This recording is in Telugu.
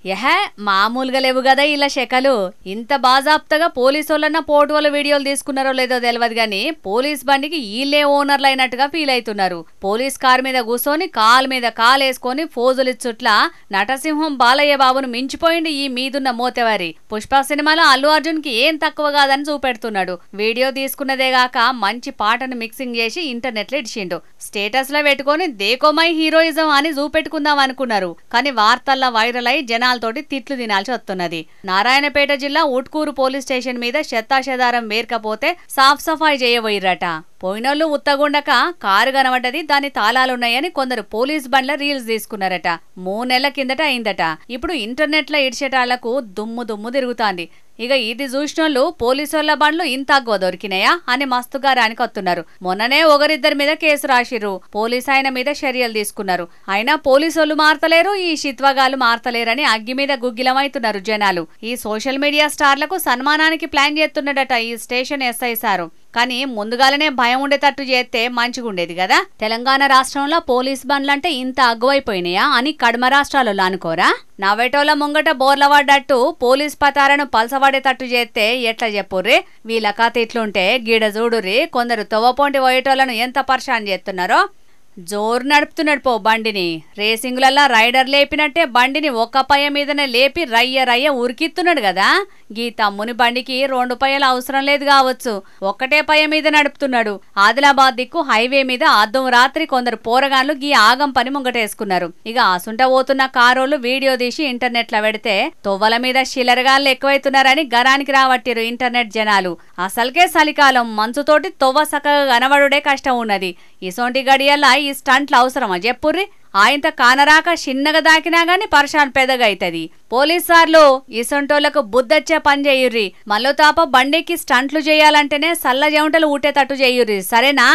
యహే మామూలుగా లేవు కదా ఇలా శకలు. ఇంత బాజాప్తగా పోలీసోళ్ళన్న పోటువల వీడియోలు తీసుకున్నారో లేదో తెలియదు గాని పోలీస్ బండికి ఈళ్ళే ఓనర్లు అయినట్టుగా ఫీల్ అవుతున్నారు. పోలీస్ కార్ మీద కూర్చొని కాలు మీద కాలేసుకొని ఫోజులిచ్చుట్లా నటసింహం బాలయ్య బాబును మించిపోయింది ఈ మీదున్న మోతెవారి. పుష్ప సినిమాలో అల్లు అర్జున్ కి ఏం తక్కువ కాదని చూపెడుతున్నాడు. వీడియో తీసుకున్నదేగాక మంచి పాటను మిక్సింగ్ చేసి ఇంటర్నెట్ లో ఇడిచిండు. స్టేటస్ లో పెట్టుకొని దేకోమై హీరోయిజం అని చూపెట్టుకుందాం అనుకున్నారు. కానీ వార్తల్లో వైరల్ అయి జనాలతోటి తిట్లు తినాల్సి వస్తున్నది. నారాయణపేట జిల్లా ఉట్కూరు పోలీస్ స్టేషన్ మీద చెత్తాచెదారం వేర్కపోతే సాఫ్ సఫాయి చేయబోయిర్రట. పోయినోళ్ళు ఉత్తగుండక కారు కనబడ్డది, దాని తాళాలున్నాయని కొందరు పోలీస్ బండ్ల రీల్స్ తీసుకున్నారట. 3 నెలల కిందట అయిందట. ఇప్పుడు ఇంటర్నెట్ లో ఇడిచేటాళ్లకు దుమ్ము దుమ్ము తిరుగుతాంది. ఇక ఇది చూసినోళ్ళు పోలీసోళ్ల బండ్లు ఇంత అగ్గువ దొరికినాయా అని మస్తుగా రానికొస్తున్నారు. మొన్ననే ఒకరిద్దరి మీద కేసు రాసిర్రు. పోలీస్ ఆయన మీద చర్యలు తీసుకున్నారు. అయినా పోలీసోళ్లు మారతలేరు, ఈ శిత్వగాలు మారతలేరని అగ్గి మీద గుగ్గిలమైతున్నారు జనాలు. ఈ సోషల్ మీడియా స్టార్లకు సన్మానానికి ప్లాన్ చేస్తున్నాడట ఈ స్టేషన్ ఎస్ఐ సారు. కానీ ముందుగాలనే భయం ఉండేటట్టు చేస్తే మంచిగుండేది కదా. తెలంగాణ రాష్ట్రంలో పోలీస్ బండ్లంటే ఇంత అగ్గువైపోయినాయా అని కడమ రాష్ట్రాలలో అనుకోరా? నవ్వేటోళ్ళ ముంగట బోర్ల పడ్డట్టు పోలీస్ పతారను పలసబడేటట్టు చేస్తే ఎట్లా చెప్పుర్రి? వీళ్ళ కథ ఇట్లుంటే గీడ చూడుర్రి కొందరు తొవ్వపోంటి పోయేటోళ్లను ఎంత పర్షాన్ చేస్తున్నారో. జోరు నడుపుతున్నాడు పో బండిని. రేసింగులల్లా రైడర్ లేపినట్టే బండిని ఒక్క పయ్య మీదనే లేపి రయ్య రయ్య ఉరికిస్తున్నాడు కదా. గీ తమ్ముని బండికి 2 పయ్యలు అవసరం లేదు కావచ్చు, ఒక్కటే పయ్య మీద నడుపుతున్నాడు. ఆదిలాబాద్ దిక్కు హైవే మీద అద్దం రాత్రి కొందరు పోరగాన్లు గీ ఆగం పని ముంగటేసుకున్నారు. ఇక ఆసుంట పోతున్న కారోళ్లు వీడియో తీసి ఇంటర్నెట్ లో పెడితే తొవ్వల మీద శిలరగాళ్ళు ఎక్కువైతున్నారని గరానికి రావట్టిరు ఇంటర్నెట్ జనాలు. అసలుకే చలికాలం, మంచుతోటి తొవ్వ సక్కగా కనబడుడే కష్టం ఉన్నది. ఇసోంటి గడియల్లా ఈ స్టంట్లు అవసరమా చెప్పుర్రి? ఆయంత కానరాక చిన్నగా దాకినా గాని పర్షాన్ పెద్దగా అవుతుంది. పోలీస్ సార్లు ఇసొంటోళ్లకు బుద్ధొచ్చే పని చేయుర్రి. మల్లో తాప బండికి స్టంట్లు చేయాలంటేనే సల్ల జౌంటలు ఊటేటట్టు చేయుర్రి, సరేనా?